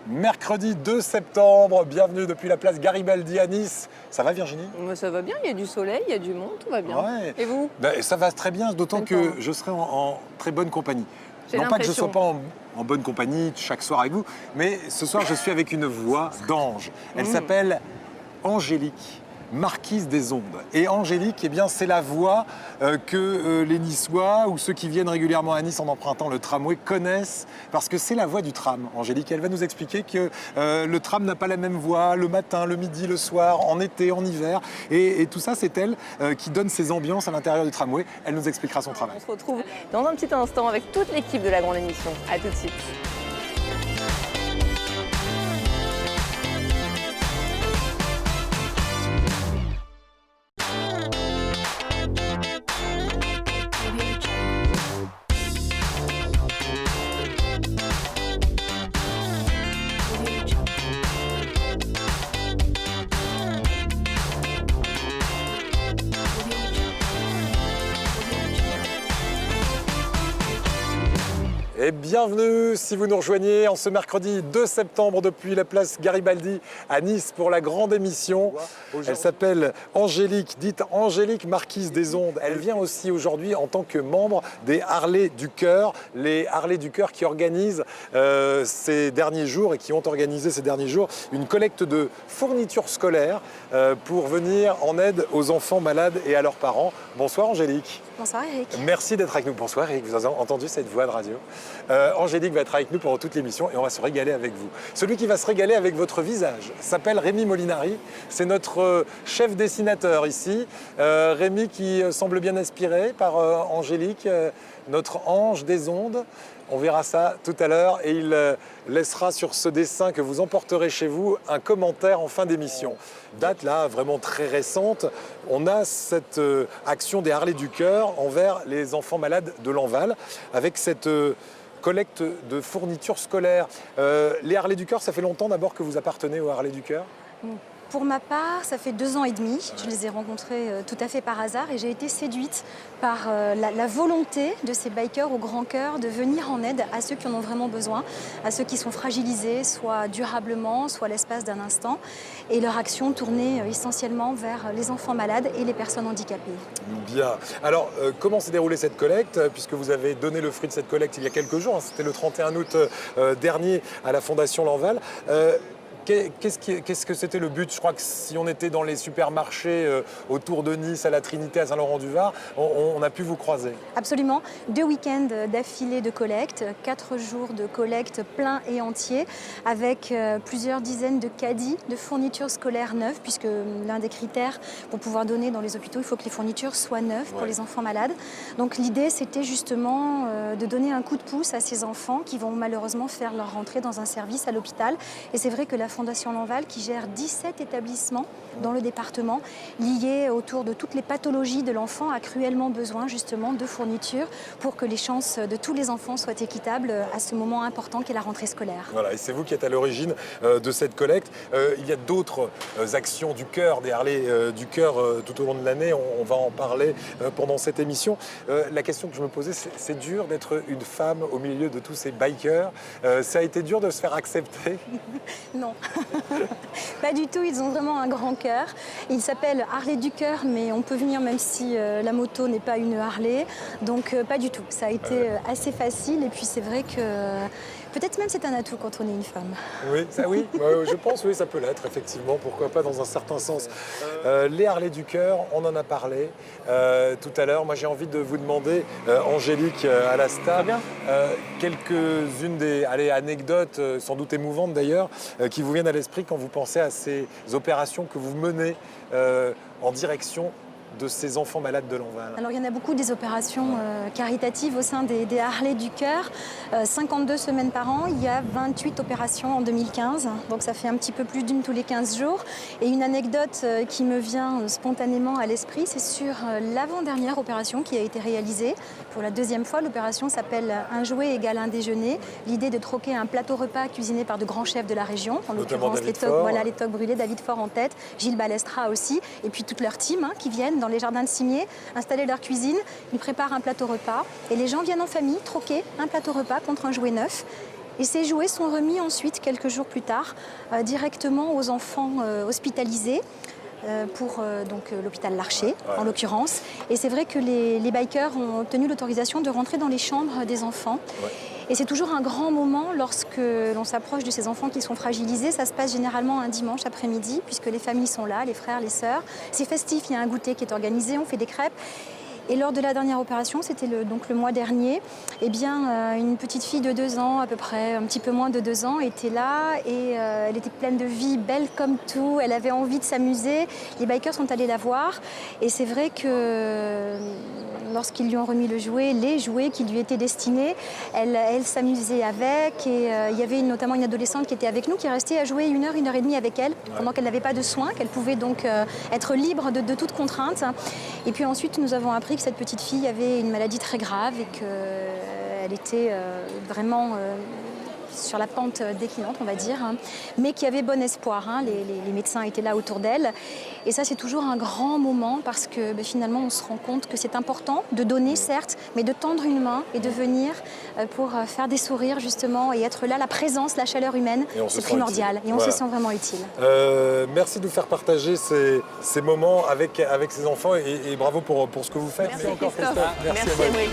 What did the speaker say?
Mercredi 2 septembre, bienvenue depuis la place Garibaldi à Nice. Ça va Virginie? Ça va bien, il y a du soleil, il y a du monde, tout va bien. Ouais. Et vous? Ça va très bien, d'autant que je serai en très bonne compagnie. J'ai Non pas que je ne sois l'impression. pas en bonne compagnie chaque soir avec vous, mais ce soir je suis avec une voix d'ange. Elle s'appelle Angélique, marquise des ondes. Et Angélique, eh bien, c'est la voix que les Niçois ou ceux qui viennent régulièrement à Nice en empruntant le tramway connaissent, parce que c'est la voix du tram. Angélique, elle va nous expliquer que le tram n'a pas la même voix le matin, le midi, le soir, en été, en hiver. Et tout ça, c'est elle qui donne ces ambiances à l'intérieur du tramway. Elle nous expliquera son travail. On se retrouve dans un petit instant avec toute l'équipe de la grande émission. A tout de suite. Et bienvenue si vous nous rejoignez en ce mercredi 2 septembre depuis la place Garibaldi à Nice pour la grande émission. Elle s'appelle Angélique, dite Angélique Marquise des Ondes. Elle vient aussi aujourd'hui en tant que membre des Harley du Cœur, les Harley du Cœur qui organisent ces derniers jours et qui ont organisé ces derniers jours une collecte de fournitures scolaires pour venir en aide aux enfants malades et à leurs parents. Bonsoir Angélique. Bonsoir Eric. Merci d'être avec nous. Bonsoir Eric, vous avez entendu cette voix de radio. Angélique va être avec nous pendant toute l'émission et on va se régaler avec vous. Celui qui va se régaler avec votre visage s'appelle Rémi Molinari. C'est notre chef dessinateur ici. Rémi qui semble bien inspiré par Angélique, notre ange des ondes. On verra ça tout à l'heure et il laissera sur ce dessin que vous emporterez chez vous un commentaire en fin d'émission. Date là vraiment très récente, on a cette action des Harley du Cœur envers les enfants malades de Lanval avec cette collecte de fournitures scolaires. Les Harley du Cœur, ça fait longtemps d'abord que vous appartenez aux Harley du Cœur? Pour ma part, ça fait 2 ans et demi. Je les ai rencontrés tout à fait par hasard et j'ai été séduite par la volonté de ces bikers au grand cœur de venir en aide à ceux qui en ont vraiment besoin, à ceux qui sont fragilisés, soit durablement, soit l'espace d'un instant. Et leur action tournée essentiellement vers les enfants malades et les personnes handicapées. Bien. Alors, comment s'est déroulée cette collecte? Puisque vous avez donné le fruit de cette collecte il y a quelques jours, hein, c'était le 31 août dernier à la Fondation Lanval. Qu'est-ce que c'était le but? Je crois que si on était dans les supermarchés autour de Nice, à la Trinité, à Saint-Laurent-du-Var, on a pu vous croiser. Absolument. 2 week-ends d'affilée de collecte, 4 jours de collecte plein et entier, avec plusieurs dizaines de caddies de fournitures scolaires neuves, puisque l'un des critères pour pouvoir donner dans les hôpitaux, il faut que les fournitures soient neuves pour les enfants malades. Donc l'idée, c'était justement de donner un coup de pouce à ces enfants qui vont malheureusement faire leur rentrée dans un service à l'hôpital. Et c'est vrai que la Fondation Lanval, qui gère 17 établissements dans le département, liés autour de toutes les pathologies de l'enfant, a cruellement besoin justement de fournitures pour que les chances de tous les enfants soient équitables à ce moment important qu'est la rentrée scolaire. Voilà, et c'est vous qui êtes à l'origine de cette collecte. Il y a d'autres actions du cœur, des Harley du Cœur tout au long de l'année. On va en parler pendant cette émission. La question que je me posais, c'est dur d'être une femme au milieu de tous ces bikers. Ça a été dur de se faire accepter? Non, pas du tout. Ils ont vraiment un grand cœur. Ils s'appellent Harley du Cœur, mais on peut venir même si la moto n'est pas une Harley. Donc pas du tout. Ça a été assez facile. Et puis c'est vrai que peut-être même c'est un atout quand on est une femme. Oui, je pense, oui, ça peut l'être, effectivement. Pourquoi pas dans un certain sens. Les Harley du Cœur, on en a parlé tout à l'heure. Moi, j'ai envie de vous demander, Angélique Alasta, quelques-unes des anecdotes, sans doute émouvantes d'ailleurs, qui vous viennent à l'esprit quand vous pensez à ces opérations que vous menez en direction de ces enfants malades de Lanval. Alors il y en a beaucoup des opérations caritatives au sein des Harley du Cœur. 52 semaines par an, il y a 28 opérations en 2015. Donc ça fait un petit peu plus d'une tous les 15 jours. Et une anecdote qui me vient spontanément à l'esprit, c'est sur l'avant-dernière opération qui a été réalisée. Pour la 2e fois, l'opération s'appelle Un jouet égale un déjeuner. L'idée de troquer un plateau repas cuisiné par de grands chefs de la région. En l'occurrence, les tocs brûlés, David Faure en tête, Gilles Balestra aussi. Et puis toute leur team qui viennent dans les jardins de Cimier, installer leur cuisine, ils préparent un plateau repas et les gens viennent en famille troquer un plateau repas contre un jouet neuf. Et ces jouets sont remis ensuite, quelques jours plus tard, directement aux enfants hospitalisés. Pour l'hôpital Larcher, en l'occurrence. Et c'est vrai que les bikers ont obtenu l'autorisation de rentrer dans les chambres des enfants. Ouais. Et c'est toujours un grand moment lorsque l'on s'approche de ces enfants qui sont fragilisés. Ça se passe généralement un dimanche après-midi, puisque les familles sont là, les frères, les sœurs. C'est festif, il y a un goûter qui est organisé, on fait des crêpes. Et lors de la dernière opération, c'était le mois dernier, eh bien, une petite fille de 2 ans, à peu près, un petit peu moins de 2 ans, était là et elle était pleine de vie, belle comme tout, elle avait envie de s'amuser. Les bikers sont allés la voir et c'est vrai que lorsqu'ils lui ont remis le jouet, les jouets qui lui étaient destinés, elle s'amusait avec et il y avait notamment une adolescente qui était avec nous, qui restait à jouer 1 heure, 1 heure et demie avec elle, pendant qu'elle n'avait pas de soins, qu'elle pouvait donc être libre de toute contrainte. Et puis ensuite, nous avons appris que cette petite fille avait une maladie très grave et qu'elle était vraiment sur la pente déclinante, on va dire, mais qui avait bon espoir. Les médecins étaient là autour d'elle. Et ça, c'est toujours un grand moment parce que finalement, on se rend compte que c'est important de donner, certes, mais de tendre une main et de venir pour faire des sourires, justement, et être là. La présence, la chaleur humaine, c'est primordial. Et on se sent vraiment utile. Merci de nous faire partager ces moments avec ces enfants et bravo pour ce que vous faites. Merci encore, Christophe. Merci, Émeric.